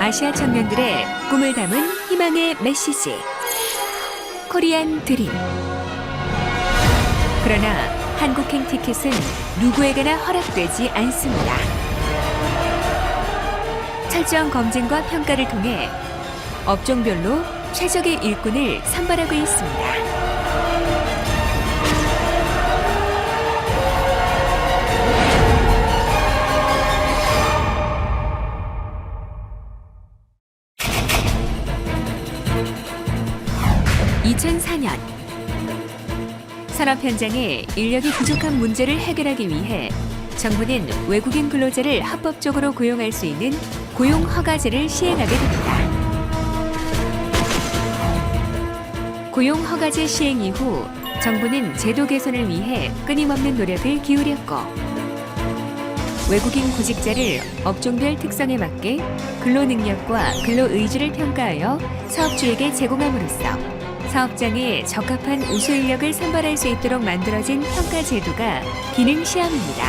아시아 청년들의 꿈을 담은 희망의 메시지. 코리안 드림. 그러나 한국행 티켓은 누구에게나 허락되지 않습니다. 철저한 검증과 평가를 통해 업종별로 최적의 일꾼을 선발하고 있습니다. (2004년) 산업 현장에 인력이 부족한 문제를 해결하기 위해 정부는 외국인 근로자를 합법적으로 고용할 수 있는 고용 허가제를 시행하게 됩니다. 고용 허가제 시행 이후 정부는 제도 개선을 위해 끊임없는 노력을 기울였고, 외국인 구직자를 업종별 특성에 맞게 근로 능력과 근로 의지를 평가하여 사업주에게 제공함으로써 사업장에 적합한 우수 인력을 선발할 수 있도록 만들어진 평가 제도가 기능시험입니다.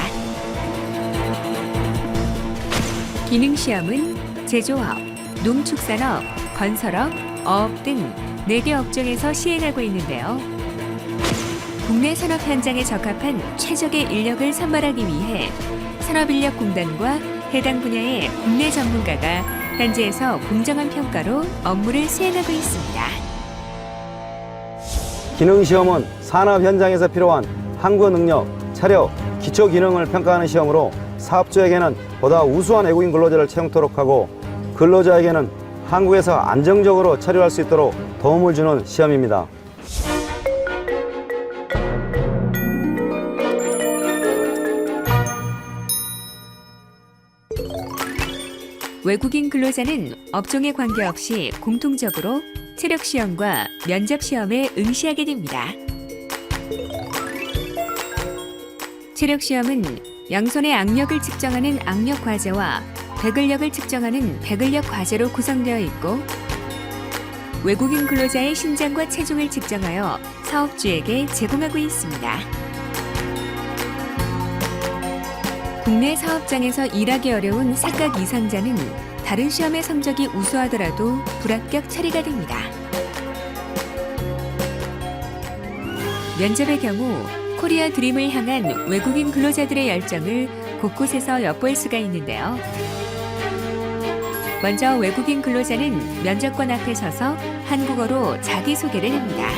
기능시험은 제조업, 농축산업, 건설업, 어업 등 4개 업종에서 시행하고 있는데요. 국내 산업 현장에 적합한 최적의 인력을 선발하기 위해 산업인력공단과 해당 분야의 국내 전문가가 현지에서 공정한 평가로 업무를 수행하고 있습니다. 기능시험은 산업 현장에서 필요한 한국어 능력, 차력, 기초 기능을 평가하는 시험으로 사업주에게는 보다 우수한 외국인 근로자를 채용토록 하고 근로자에게는 한국에서 안정적으로 처리할 수 있도록 도움을 주는 시험입니다. 외국인 근로자는 업종에 관계없이 공통적으로 체력시험과 면접시험에 응시하게 됩니다. 체력시험은 양손의 악력을 측정하는 악력 과제와 배근력을 측정하는 배근력 과제로 구성되어 있고, 외국인 근로자의 신장과 체중을 측정하여 사업주에게 제공하고 있습니다. 국내 사업장에서 일하기 어려운 사각 이상자는 다른 시험의 성적이 우수하더라도 불합격 처리가 됩니다. 면접의 경우 코리아 드림을 향한 외국인 근로자들의 열정을 곳곳에서 엿볼 수가 있는데요. 먼저 외국인 근로자는 면접관 앞에 서서 한국어로 자기소개를 합니다.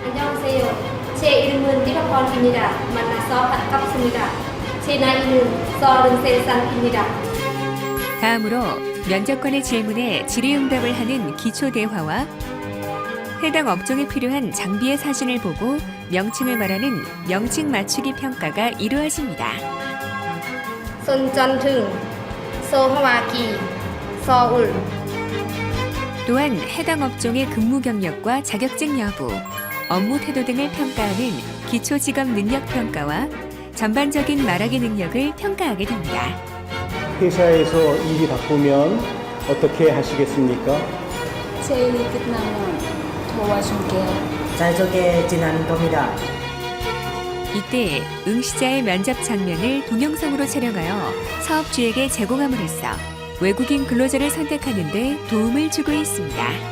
안녕하세요. 제 이름은 리파펀입니다. 만나서 반갑습니다. 제 나이는 33살입니다. 다음으로 면접관의 질문에 질의응답을 하는 기초대화와 해당 업종에 필요한 장비의 사진을 보고 명칭을 말하는 명칭 맞추기 평가가 이루어집니다. 손전등, 소화기, 서울. 또한 해당 업종의 근무 경력과 자격증 여부, 업무 태도 등을 평가하는 기초직업 능력 평가와 전반적인 말하기 능력을 평가하게 됩니다. 회사에서 일이 바쁘면 어떻게 하시겠습니까? 제 일이 끝나면 도와줄게요. 잘적에 지나는 겁니다. 이때 응시자의 면접 장면을 동영상으로 촬영하여 사업주에게 제공함으로써 외국인 근로자를 선택하는 데 도움을 주고 있습니다.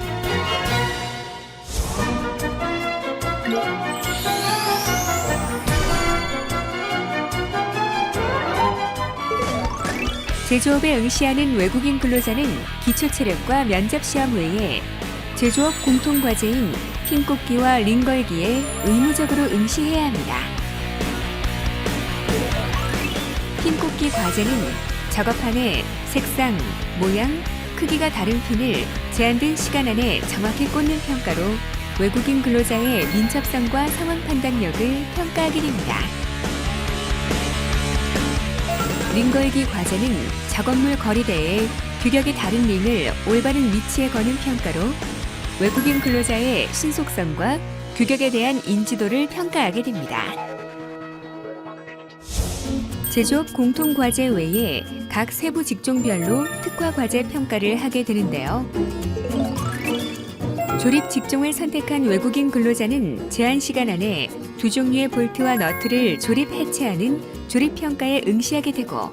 제조업에 응시하는 외국인 근로자는 기초체력과 면접시험 외에 제조업 공통과제인 핀꽂기와 링걸기에 의무적으로 응시해야 합니다. 핀꽂기 과제는 작업판에 색상, 모양, 크기가 다른 핀을 제한된 시간 안에 정확히 꽂는 평가로 외국인 근로자의 민첩성과 상황 판단력을 평가하게 됩니다. 링걸기 과제는 작업물 거리대에 규격이 다른 링을 올바른 위치에 거는 평가로 외국인 근로자의 신속성과 규격에 대한 인지도를 평가하게 됩니다. 제조업 공통과제 외에 각 세부 직종별로 특화과제 평가를 하게 되는데요. 조립 직종을 선택한 외국인 근로자는 제한 시간 안에 2종류의 볼트와 너트를 조립 해체하는 조립 평가에 응시하게 되고,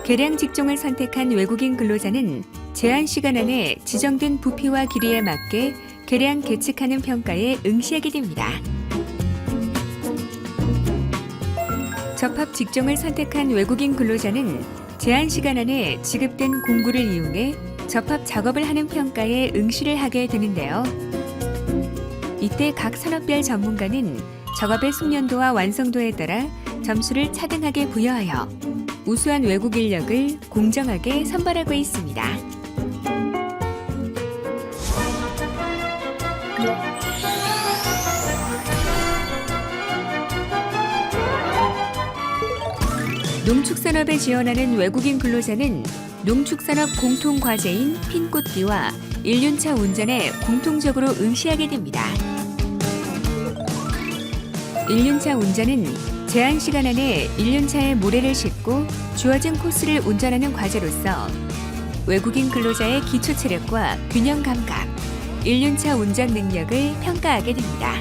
계량 직종을 선택한 외국인 근로자는 제한 시간 안에 지정된 부피와 길이에 맞게 계량 계측하는 평가에 응시하게 됩니다. 접합 직종을 선택한 외국인 근로자는 제한 시간 안에 지급된 공구를 이용해 접합 작업을 하는 평가에 응시를 하게 되는데요. 이때 각 산업별 전문가는 작업의 숙련도와 완성도에 따라 점수를 차등하게 부여하여 우수한 외국 인력을 공정하게 선발하고 있습니다. 농축산업에 지원하는 외국인 근로자는 농축산업 공통과제인 핀 꽂기와 1륜차 운전에 공통적으로 응시하게 됩니다. 1륜차 운전은 제한 시간 안에 1륜차에 모래를 싣고 주어진 코스를 운전하는 과제로서 외국인 근로자의 기초 체력과 균형 감각, 1륜차 운전 능력을 평가하게 됩니다.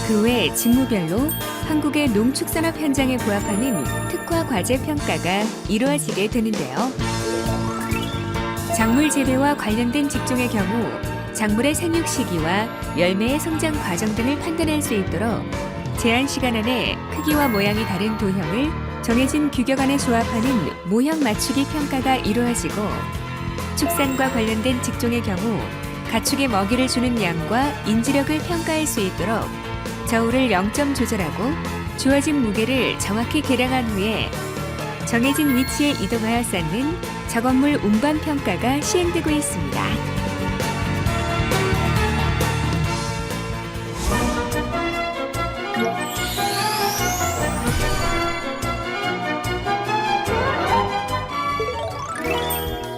그 외 직무별로 한국의 농축산업 현장에 부합하는 특화 과제 평가가 이루어지게 되는데요. 작물 재배와 관련된 직종의 경우 작물의 생육 시기와 열매의 성장 과정 등을 판단할 수 있도록 제한 시간 안에 크기와 모양이 다른 도형을 정해진 규격 안에 조합하는 모형 맞추기 평가가 이루어지고, 축산과 관련된 직종의 경우 가축의 먹이를 주는 양과 인지력을 평가할 수 있도록 저울을 0점 조절하고 주어진 무게를 정확히 계량한 후에 정해진 위치에 이동하여 쌓는 작업물 운반 평가가 시행되고 있습니다.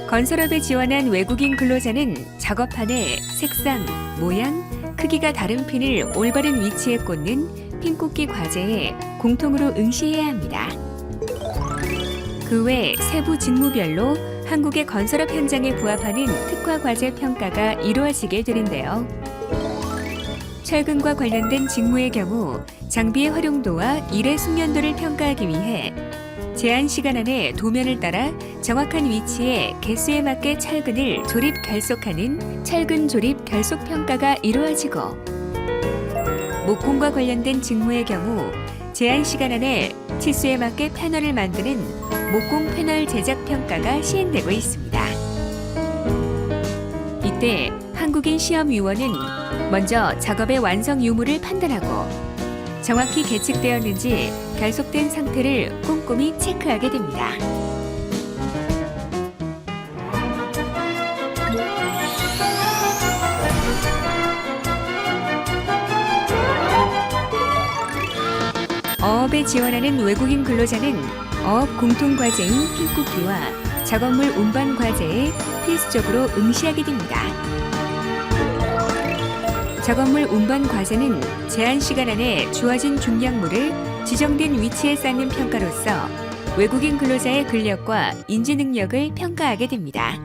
건설업에 지원한 외국인 근로자는 작업판에 색상, 모양, 크기가 다른 핀을 올바른 위치에 꽂는 핀 꽂기 과제에 공통으로 응시해야 합니다. 그 외 세부 직무별로 한국의 건설업 현장에 부합하는 특화 과제 평가가 이루어지게 되는데요. 철근과 관련된 직무의 경우 장비의 활용도와 일의 숙련도를 평가하기 위해 제한 시간 안에 도면을 따라 정확한 위치에 개수에 맞게 철근을 조립 결속하는 철근 조립 결속 평가가 이루어지고, 목공과 관련된 직무의 경우 제한 시간 안에 치수에 맞게 패널을 만드는 목공 패널 제작 평가가 시행되고 있습니다. 이때 한국인 시험위원은 먼저 작업의 완성 유무를 판단하고 정확히 계측되었는지 결속된 상태를 꼼꼼히 체크하게 됩니다. 어업에 지원하는 외국인 근로자는 어업 공통과제인 핀 꽂기와 작업물 운반 과제에 필수적으로 응시하게 됩니다. 작업물 운반 과제는 제한 시간 안에 주어진 중량물을 지정된 위치에 쌓는 평가로서 외국인 근로자의 근력과 인지 능력을 평가하게 됩니다.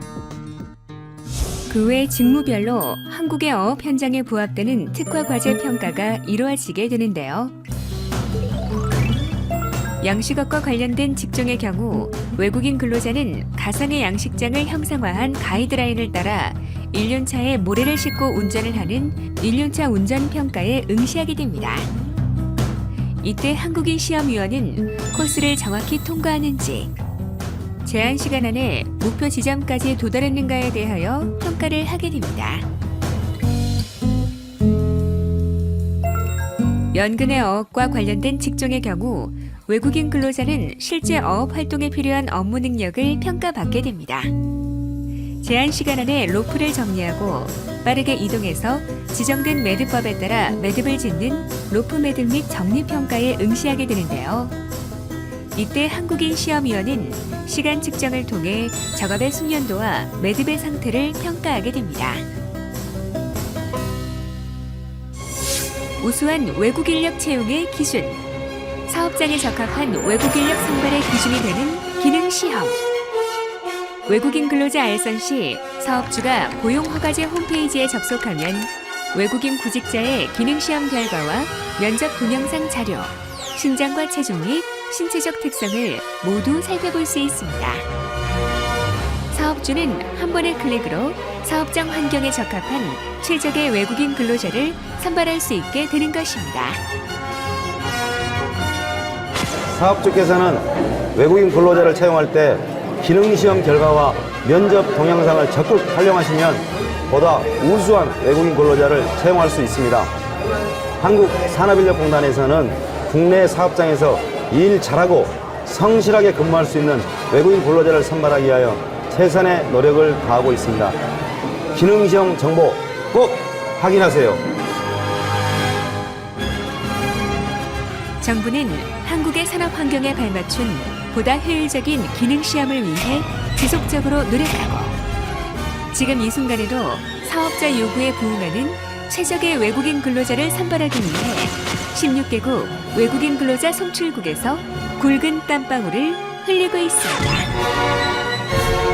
그 외 직무별로 한국의 어업 현장에 부합되는 특화 과제 평가가 이루어지게 되는데요. 양식업과 관련된 직종의 경우 외국인 근로자는 가상의 양식장을 형상화한 가이드라인을 따라 1륜차에 모래를 싣고 운전을 하는 1륜차 운전 평가에 응시하게 됩니다. 이때 한국인 시험위원은 코스를 정확히 통과하는지, 제한 시간 안에 목표 지점까지 도달했는가에 대하여 평가를 하게 됩니다. 연근의 어업과 관련된 직종의 경우 외국인 근로자는 실제 어업 활동에 필요한 업무 능력을 평가받게 됩니다. 제한 시간 안에 로프를 정리하고 빠르게 이동해서 지정된 매듭법에 따라 매듭을 짓는 로프 매듭 및 정리 평가에 응시하게 되는데요. 이때 한국인 시험위원은 시간 측정을 통해 작업의 숙련도와 매듭의 상태를 평가하게 됩니다. 우수한 외국 인력 채용의 기준, 사업장에 적합한 외국 인력 선발의 기준이 되는 기능 시험. 외국인 근로자 알선 시 사업주가 고용허가제 홈페이지에 접속하면 외국인 구직자의 기능 시험 결과와 면접 동영상 자료, 신장과 체중 및 신체적 특성을 모두 살펴볼 수 있습니다. 사업주는 한 번의 클릭으로 사업장 환경에 적합한 최적의 외국인 근로자를 선발할 수 있게 되는 것입니다. 사업주께서는 외국인 근로자를 채용할 때 기능시험 결과와 면접 동영상을 적극 활용하시면 보다 우수한 외국인 근로자를 채용할 수 있습니다. 한국산업인력공단에서는 국내 사업장에서 일 잘하고 성실하게 근무할 수 있는 외국인 근로자를 선발하기 위하여 최선의 노력을 다하고 있습니다. 기능시험 정보 꼭 확인하세요. 정부는 한국의 산업 환경에 발맞춘 보다 효율적인 기능 시험을 위해 지속적으로 노력하고 지금 이 순간에도 사업자 요구에 부응하는 최적의 외국인 근로자를 선발하기 위해 16개국 외국인 근로자 송출국에서 굵은 땀방울을 흘리고 있습니다.